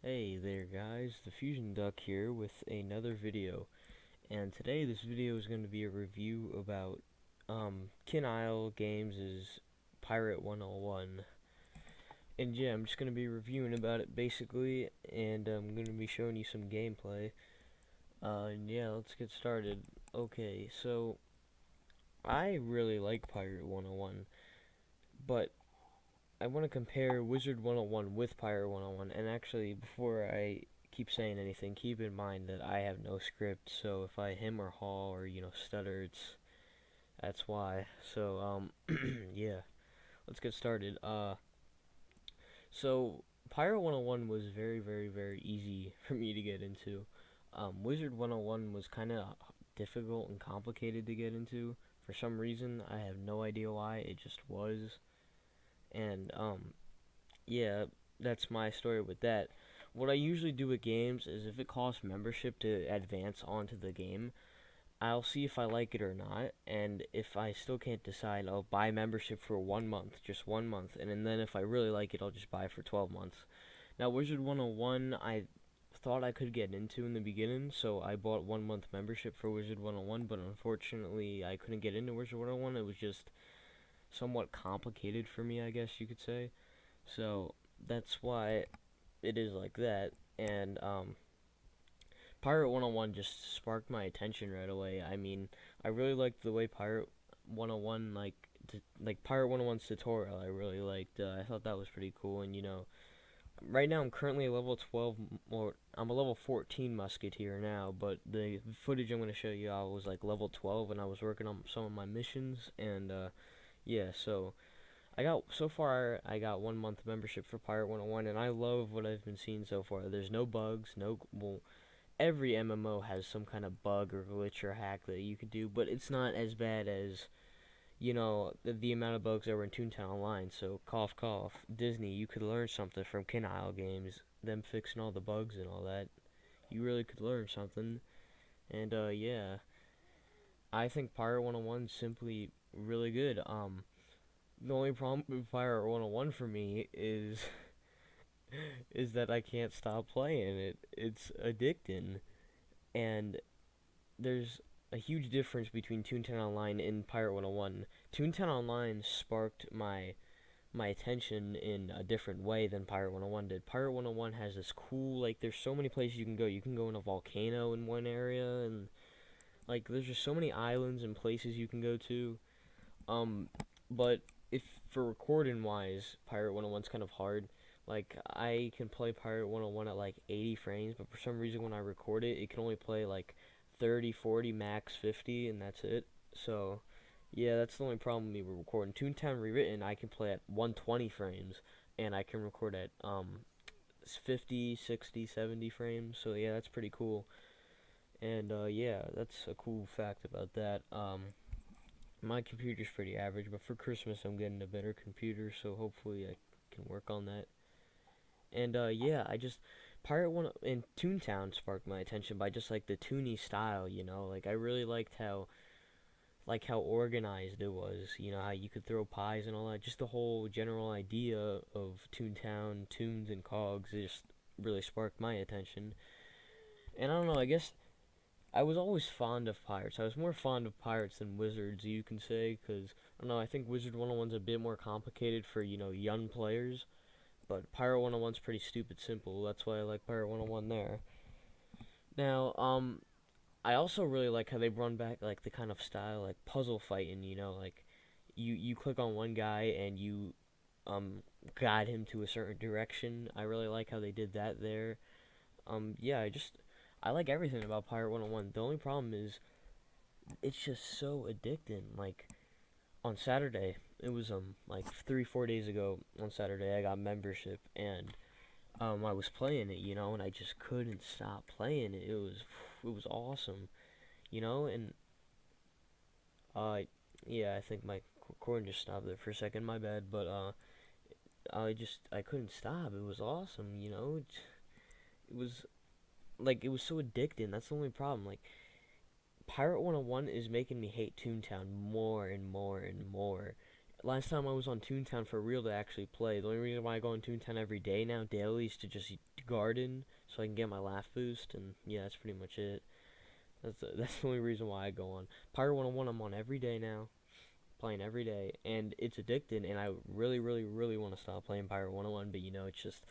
Hey there guys, TheFusionDuck here with another video, and today this video is going to be a review about Kin Isle Games' Pirate 101, and yeah, I'm just going to be reviewing about it basically, and I'm going to be showing you some gameplay, and yeah, let's get started. Okay, so I really like Pirate 101, but I want to compare Wizard 101 with Pirate 101, and actually, before I keep saying anything, keep in mind that I have no script, so if I hem or haw or, stutter, that's why. So, yeah, let's get started. So, Pirate 101 was very, very, very easy for me to get into. Wizard 101 was kind of difficult and complicated to get into. For some reason, I have no idea why, it just was. And, yeah, that's my story with that. What I usually do with games is if it costs membership to advance onto the game, I'll see if I like it or not, and if I still can't decide, I'll buy membership for 1 month, just 1 month, and then if I really like it, I'll just buy it for 12 months. Now, Wizard 101, I thought I could get into in the beginning, so I bought 1 month membership for Wizard 101, but unfortunately, I couldn't get into Wizard 101. It was just somewhat complicated for me, I guess you could say. So that's why it is like that. And Pirate 101 just sparked my attention right away. I mean, I really liked the way Pirate 101 like Pirate 101's tutorial. I really liked. I thought that was pretty cool. And right now I'm currently a level 12, or I'm a level 14 musketeer now. But the footage I'm gonna show you, I was like level 12, and I was working on some of my missions. And yeah, so I got 1 month membership for Pirate 101, and I love what I've been seeing so far. There's no bugs, every MMO has some kind of bug or glitch or hack that you could do, but it's not as bad as the amount of bugs that were in Toontown Online. So cough cough, Disney, you could learn something from Kin Isle Games, them fixing all the bugs and all that. You really could learn something, and yeah, I think Pirate 101 is simply really good. The only problem with Pirate 101 for me is that I can't stop playing it. It's addicting, and there's a huge difference between Toontown Online and Pirate 101. Toontown Online sparked my attention in a different way than Pirate 101 did. Pirate 101 has this cool, like, there's so many places you can go. You can go in a volcano in one area, and like there's just so many islands and places you can go to. But if for recording wise, Pirate 101's kind of hard. Like, I can play Pirate 101 at like 80 frames, but for some reason when I record it, it can only play like 30, 40, max 50, and that's it. So, yeah, that's the only problem with me with recording. Toontown Rewritten, I can play at 120 frames, and I can record at 50, 60, 70 frames. So, yeah, that's pretty cool. And, yeah, that's a cool fact about that. My computer's pretty average, but for Christmas I'm getting a better computer, so hopefully I can work on that. And yeah, I just Pirate One and Toontown sparked my attention by just like the toony style, Like I really liked how organized it was, how you could throw pies and all that. Just the whole general idea of Toontown, tunes and cogs just really sparked my attention. And I don't know, I guess I was always fond of pirates. I was more fond of pirates than wizards, you can say, because I don't know. I think Wizard 101's a bit more complicated for young players, but Pirate 101's pretty stupid simple. That's why I like Pirate 101 there. Now, I also really like how they run back like the kind of style like puzzle fighting. Like you click on one guy and you um guide him to a certain direction. I really like how they did that there. Yeah, I like everything about Pirate 101. The only problem is it's just so addicting. Like on Saturday, it was like 3 4 days ago. On Saturday, I got membership, and I was playing it, and I just couldn't stop playing it. It was awesome, and uh, yeah, I think my recording just stopped there for a second. My bad, but I couldn't stop. It was awesome, it was like it was so addicting. That's the only problem. Like Pirate 101 is making me hate Toontown more and more and more. last time I was on Toontown for real to actually play. The only reason why I go on Toontown every day now, daily, is to just garden so I can get my laugh boost, and yeah, that's pretty much it. That's the only reason why I go on. Pirate 101 I'm on every day now, playing every day, and it's addicting, and I really, really, really want to stop playing Pirate 101, but it's just,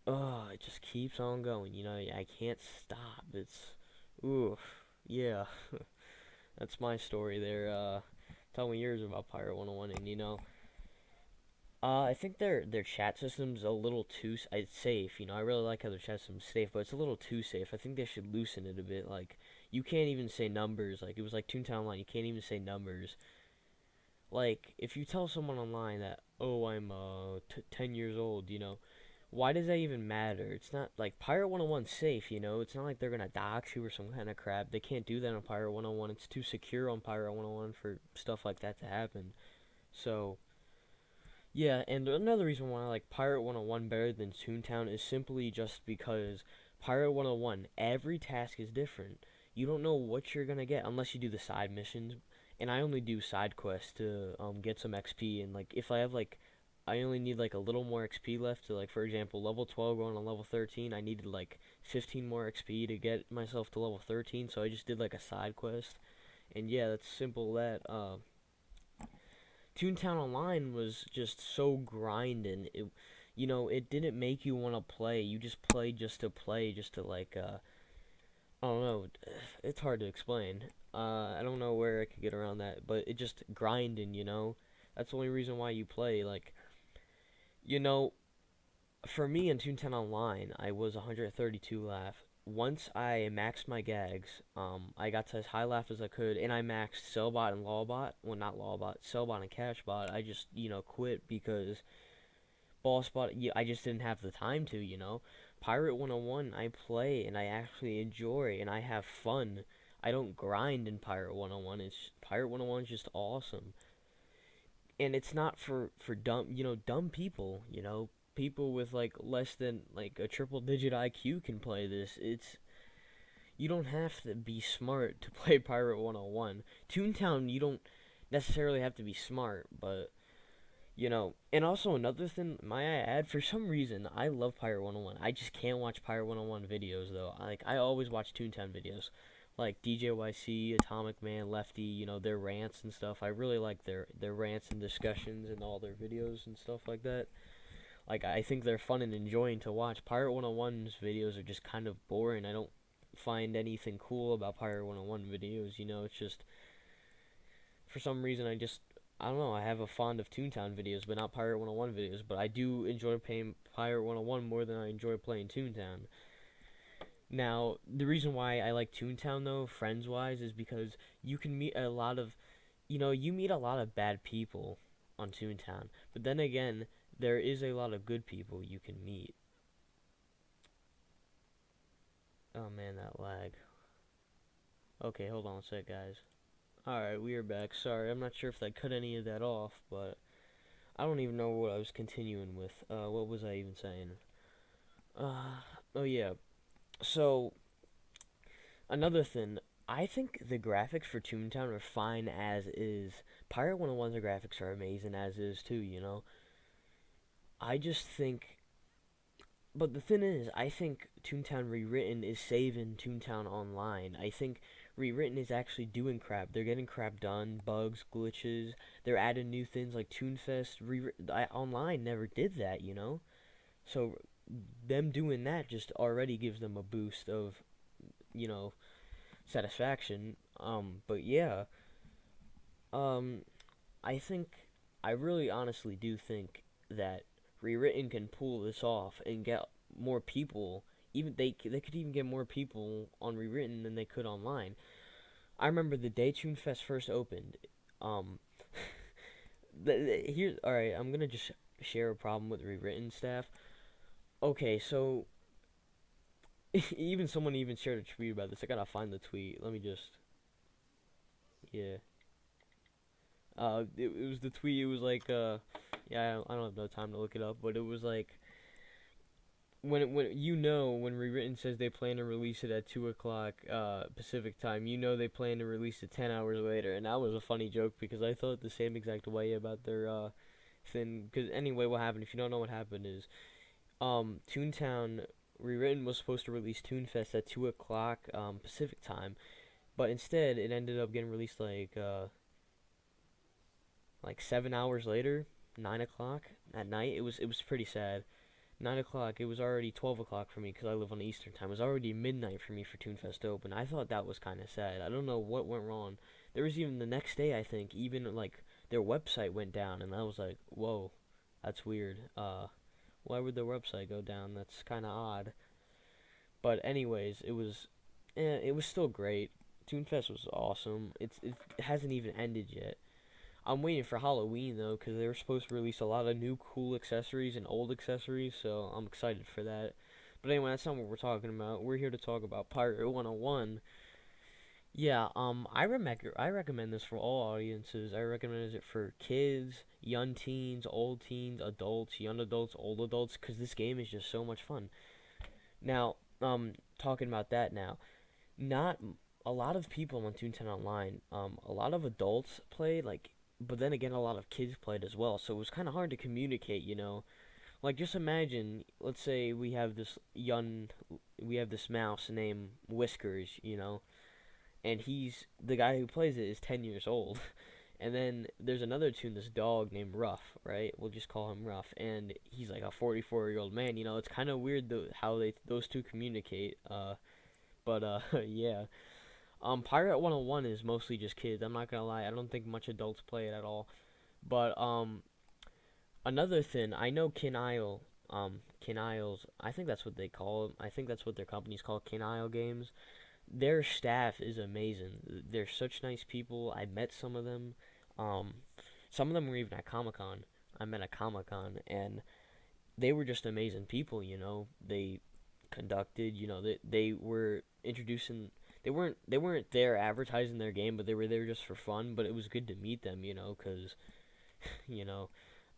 it just keeps on going, I can't stop. Ooh, yeah, that's my story there. Tell me yours about Pirate 101, and I think their chat system's a little too it's safe. I really like how their chat system's safe, but it's a little too safe. I think they should loosen it a bit. Like you can't even say numbers. Like it was like Toontown Online. You can't even say numbers. Like if you tell someone online that I'm 10 years old, why does that even matter? It's not like Pirate 101's safe. It's not like they're gonna dox you or some kind of crap. They can't do that on Pirate 101. It's too secure on Pirate 101 for stuff like that to happen. So yeah, and another reason why I like Pirate 101 better than Toontown is simply just because Pirate 101, every task is different. You don't know what you're gonna get unless you do the side missions, and I only do side quests to get some XP. And like if I have like, I only need like a little more XP left to, like, for example, level 12 going on level 13. I needed like 15 more XP to get myself to level 13, so I just did like a side quest. And yeah, that's simple. That Toontown Online was just so grinding. It didn't make you want to play. You just played just to play, just to like, I don't know. It's hard to explain. I don't know where I could get around that, but it just grinding. That's the only reason why you play. Like, you know, for me in Toontown Online, I was 132 laugh. Once I maxed my gags, I got to as high laugh as I could, and I maxed Sellbot and Lawbot. Well, not Lawbot, Sellbot and Cashbot. I just, quit because Ballspot, yeah, I just didn't have the time to. Pirate 101, I play, and I actually enjoy, and I have fun. I don't grind in Pirate 101. Pirate 101 is just awesome. And it's not for dumb people, people with like less than like a triple digit IQ can play this. You don't have to be smart to play Pirate 101. Toontown, you don't necessarily have to be smart, but and also another thing, might I add, for some reason I love Pirate 101. I just can't watch Pirate 101 videos though. I always watch Toontown videos, like DJYC, Atomic Man, Lefty. Their rants and stuff. I really like their rants and discussions and all their videos and stuff like that. Like I think they're fun and enjoying to watch. Pirate 101's videos are just kind of boring. I don't find anything cool about Pirate 101 videos. It's just for some reason I don't know. I have a fond of Toontown videos, but not Pirate 101 videos. But I do enjoy playing Pirate 101 more than I enjoy playing Toontown. Now, the reason why I like Toontown though, friends wise, is because you can meet a lot of, you meet a lot of bad people on Toontown. But then again, there is a lot of good people you can meet. Oh man, that lag. Okay, hold on a sec, guys. Alright, we are back. Sorry, I'm not sure if I cut any of that off, but I don't even know what I was continuing with. What was I even saying? Oh yeah. So, another thing, I think the graphics for Toontown are fine as is. Pirate 101's graphics are amazing as is too. I just think, but the thing is, I think Toontown Rewritten is saving Toontown Online. I think Rewritten is actually doing crap. They're getting crap done, bugs, glitches. They're adding new things like Toonfest. Online never did that. So them doing that just already gives them a boost of, you know, satisfaction. But yeah, um, I think, I really honestly do think that Rewritten can pull this off and get more people. Even they could even get more people on Rewritten than they could online. I remember the day Toonfest first opened. Um, Here, all right, I'm gonna just share a problem with Rewritten staff. Okay, so even someone even shared a tweet about this. I gotta find the tweet. Let me just, yeah. It was the tweet. It was like, yeah, I don't have no time to look it up, but it was like, when when Rewritten says they plan to release it at 2 o'clock Pacific time, they plan to release it 10 hours later, and that was a funny joke because I thought the same exact way about their thing. Because anyway, what happened? If you don't know what happened is Toontown Rewritten was supposed to release Toonfest at 2 o'clock Pacific time, but instead it ended up getting released like 7 hours later, 9 o'clock at night. It was pretty sad. 9 o'clock. It was already 12 o'clock for me because I live on Eastern time. It was already midnight for me for Toonfest to open. I thought that was kind of sad. I don't know what went wrong. There was even the next day. I think even like their website went down, and I was like, whoa, that's weird. Why would their website go down? That's kind of odd. But anyways, it was still great. Toonfest was awesome. It hasn't even ended yet. I'm waiting for Halloween though, because they were supposed to release a lot of new cool accessories and old accessories, so I'm excited for that. But anyway, that's not what we're talking about. We're here to talk about Pirate 101. Yeah, I recommend this for all audiences. I recommend it for kids, young teens, adults, young adults, old adults, because this game is just so much fun. Now, talking about that now, not a lot of people on Toontown Online. A lot of adults played, but then again, a lot of kids played as well. So it was kind of hard to communicate. Like just imagine, let's say we have this mouse named Whiskers, and the guy who plays it is 10 years old. And then there's another this dog named Ruff, right? We'll just call him Ruff, and he's like a 44-year-old man. It's kind of weird how those two communicate. But yeah. Pirate 101 is mostly just kids. I'm not gonna lie. I don't think much adults play it at all. But another thing, I know Kin Isles. I think that's what they call them. I think that's what their company's called, Kin Isle Games. Their staff is amazing. They're such nice people. I met some of them. Um, some of them were even at Comic Con. I met at Comic Con, and they were just amazing people. They conducted. They were introducing. They weren't there advertising their game, but they were there just for fun. But it was good to meet them. Because you know,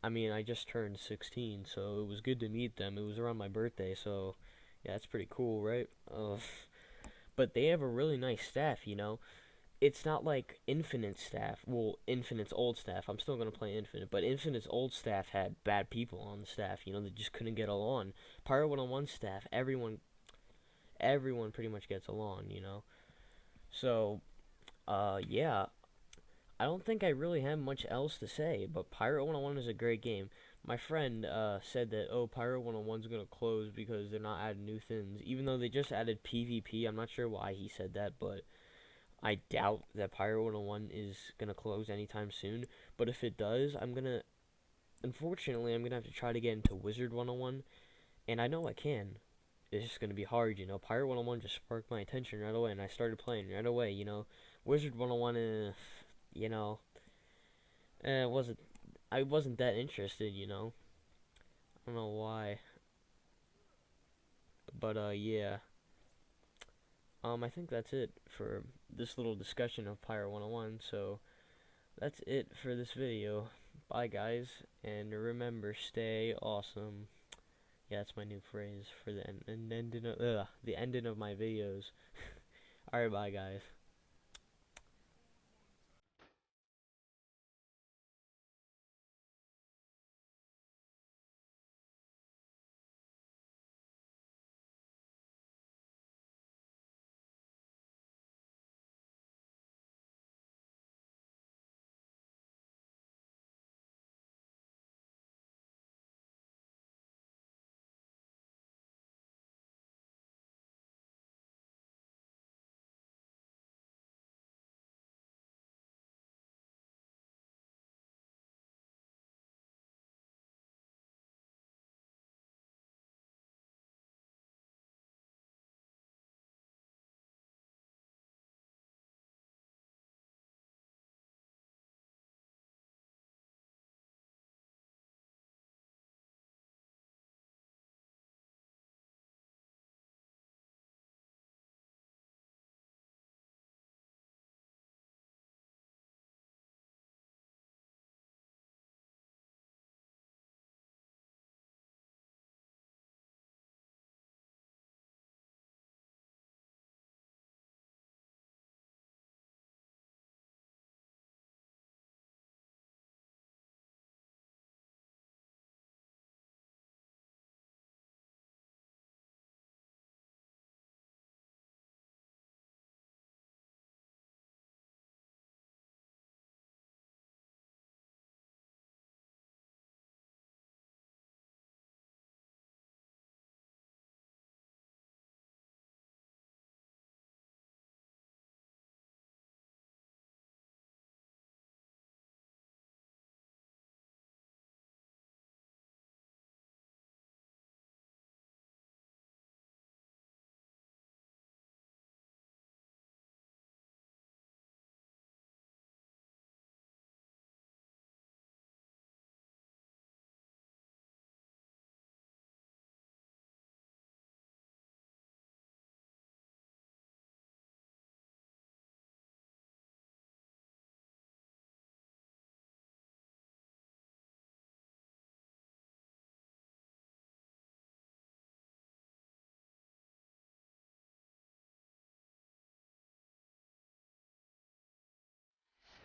I mean, I just turned 16, so it was good to meet them. It was around my birthday, so yeah, that's pretty cool, right? But they have a really nice staff. It's not like Infinite staff. Well, Infinite's old staff. I'm still gonna play Infinite, but Infinite's old staff had bad people on the staff. They just couldn't get along. Pirate 101 staff, everyone pretty much gets along. So, yeah, I don't think I really have much else to say, but Pirate 101 is a great game. My friend said that, oh, Pirate 101's going to close because they're not adding new things. Even though they just added PvP, I'm not sure why he said that, but I doubt that Pirate 101 is going to close anytime soon. But if it does, unfortunately, I'm going to have to try to get into Wizard 101, and I know I can. It's just going to be hard. Pirate 101 just sparked my attention right away, and I started playing right away. Wizard 101, you know, it wasn't. I wasn't that interested. I don't know why, but yeah. I think that's it for this little discussion of Pirate 101. So that's it for this video. Bye, guys, and remember, stay awesome. Yeah, that's my new phrase for the ending of my videos. Alright, bye, guys.